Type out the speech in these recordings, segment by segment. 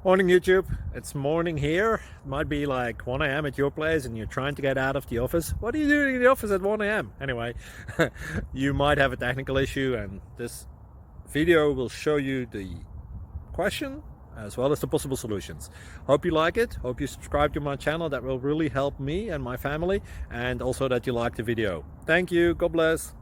Morning YouTube, it's morning here. It might be like 1 a.m. at your place and you're trying to get out of the office. What are you doing in the office at 1 a.m.? Anyway, you might have a technical issue and this video will show you the question as well as the possible solutions. Hope you like it, hope you subscribe to my channel. That will really help me and my family, and also that you like the video. Thank you, God bless.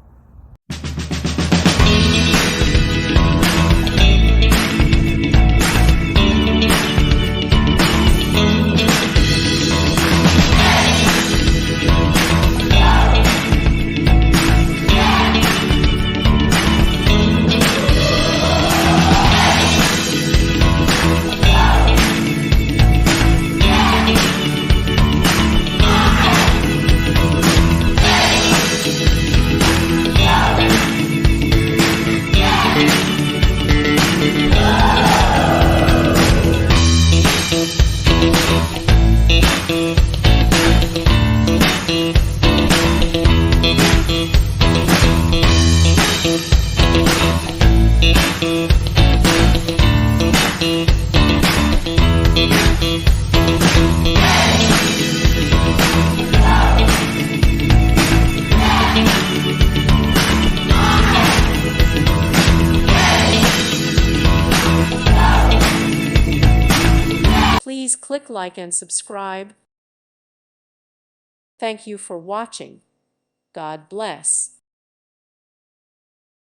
Please click like and subscribe. Thank you for watching. God bless.